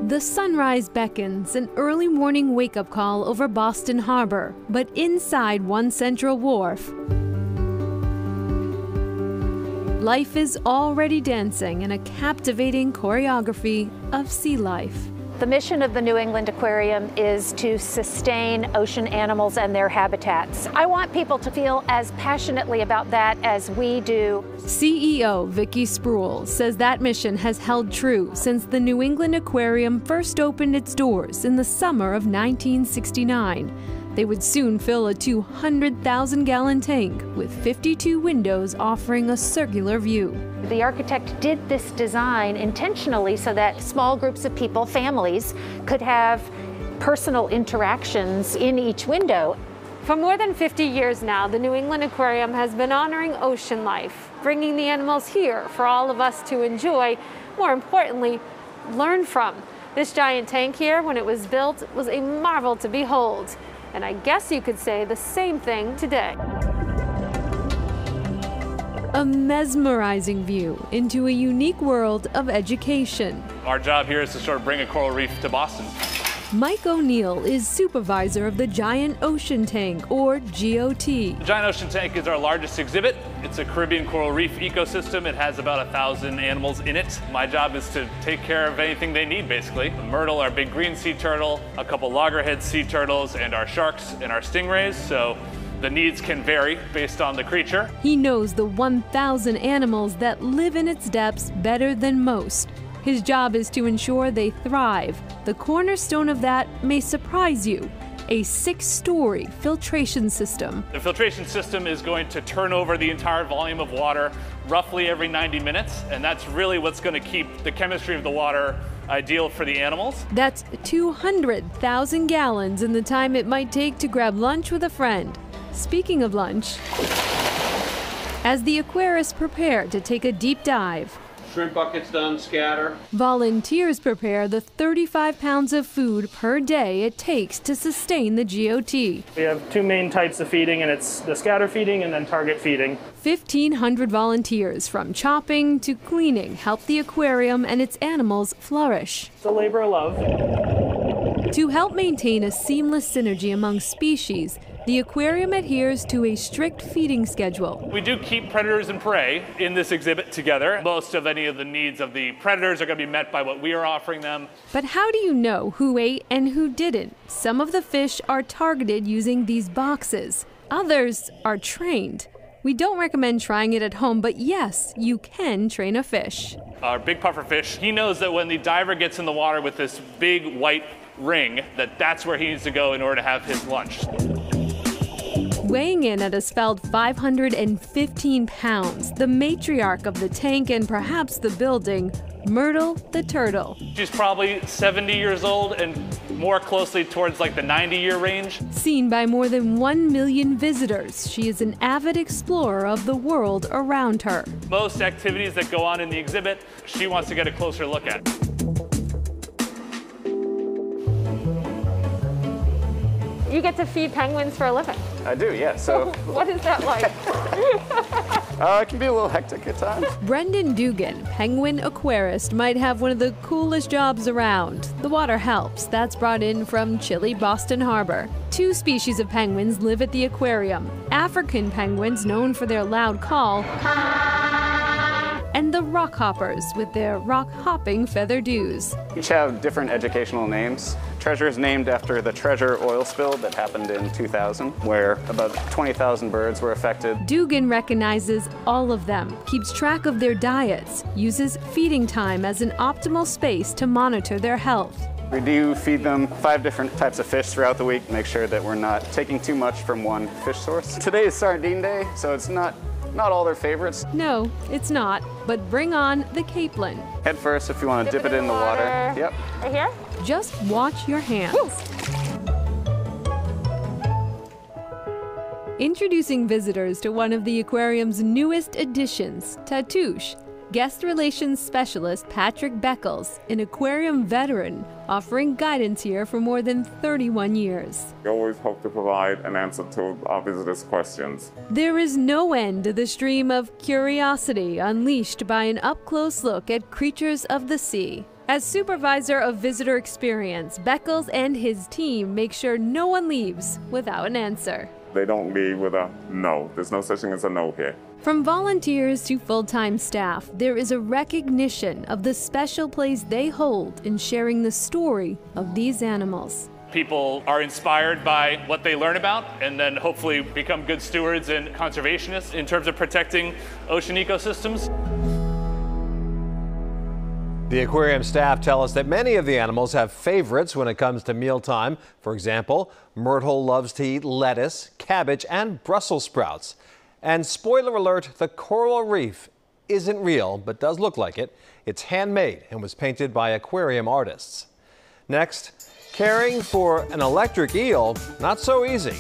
The sunrise beckons, an early morning wake-up call over Boston Harbor, but inside One Central Wharf, life is already dancing in a captivating choreography of sea life. The mission of the New England Aquarium is to sustain ocean animals and their habitats. I want people to feel as passionately about that as we do. CEO Vicki Spruill says that mission has held true since the New England Aquarium first opened its doors in the summer of 1969. They would soon fill a 200,000-gallon tank with 52 windows offering a circular view. The architect did this design intentionally so that small groups of people, families, could have personal interactions in each window. For more than 50 years now, the New England Aquarium has been honoring ocean life, bringing the animals here for all of us to enjoy, more importantly, learn from. This giant tank here, when it was built, was a marvel to behold. And I guess you could say the same thing today. A mesmerizing view into a unique world of education. Our job here is to sort of bring a coral reef to Boston. Mike O'Neill is supervisor of the Giant Ocean Tank, or GOT. The Giant Ocean Tank is our largest exhibit. It's a Caribbean coral reef ecosystem. It has about 1,000 animals in it. My job is to take care of anything they need, basically. Myrtle, our big green sea turtle, a couple loggerhead sea turtles, and our sharks and our stingrays. So the needs can vary based on the creature. He knows the 1,000 animals that live in its depths better than most. His job is to ensure they thrive. The cornerstone of that may surprise you: a 6-story filtration system. The filtration system is going to turn over the entire volume of water roughly every 90 minutes, and that's really what's going to keep the chemistry of the water ideal for the animals. That's 200,000 gallons in the time it might take to grab lunch with a friend. Speaking of lunch, as the aquarists prepare to take a deep dive, shrimp buckets done, scatter. volunteers prepare the 35 pounds of food per day it takes to sustain the GOT. We have 2 main types of feeding, and it's the scatter feeding and then target feeding. 1,500 volunteers, from chopping to cleaning, help the aquarium and its animals flourish. It's a labor of love. To help maintain a seamless synergy among species, the aquarium adheres to a strict feeding schedule. We do keep predators and prey in this exhibit together. Most of any of the needs of the predators are going to be met by what we are offering them. But how do you know who ate and who didn't? Some of the fish are targeted using these boxes. Others are trained. We don't recommend trying it at home, but yes, you can train a fish. Our big puffer fish, he knows that when the diver gets in the water with this big white ring, that's where he needs to go in order to have his lunch. Weighing in at a svelte 515 pounds, the matriarch of the tank and perhaps the building, Myrtle the turtle. She's probably 70 years old and more closely towards like the 90-year range. Seen by more than 1 million visitors, she is an avid explorer of the world around her. Most activities that go on in the exhibit, she wants to get a closer look at. You get to feed penguins for a living. I do, yeah. So what is that like? It can be a little hectic at times. Brendan Dugan, penguin aquarist, might have one of the coolest jobs around. The water helps. That's brought in from chilly Boston Harbor. 2 species of penguins live at the aquarium: African penguins, known for their loud call, and the rock hoppers with their rock-hopping feather dews. Each have different educational names. Treasure is named after the Treasure oil spill that happened in 2000, where about 20,000 birds were affected. Dugan recognizes all of them, keeps track of their diets, uses feeding time as an optimal space to monitor their health. We do feed them 5 different types of fish throughout the week, make sure that we're not taking too much from one fish source. Today is sardine day, so it's not all their favorites. No, it's not, but bring on the capelin. Head first if you want to dip it in the water. Yep. Right here? Just watch your hands. Woo. Introducing visitors to one of the aquarium's newest additions, Tatouche. Guest Relations Specialist Patrick Beckles, an aquarium veteran, offering guidance here for more than 31 years. We always hope to provide an answer to our visitors' questions. There is no end to the stream of curiosity unleashed by an up-close look at creatures of the sea. As supervisor of visitor experience, Beckles and his team make sure no one leaves without an answer. They don't leave with a no. There's no such thing as a no here. From volunteers to full-time staff, there is a recognition of the special place they hold in sharing the story of these animals. People are inspired by what they learn about and then hopefully become good stewards and conservationists in terms of protecting ocean ecosystems. The aquarium staff tell us that many of the animals have favorites when it comes to mealtime. For example, Myrtle loves to eat lettuce, cabbage, and Brussels sprouts. And spoiler alert, the coral reef isn't real, but does look like it. It's handmade and was painted by aquarium artists. Next, caring for an electric eel, not so easy.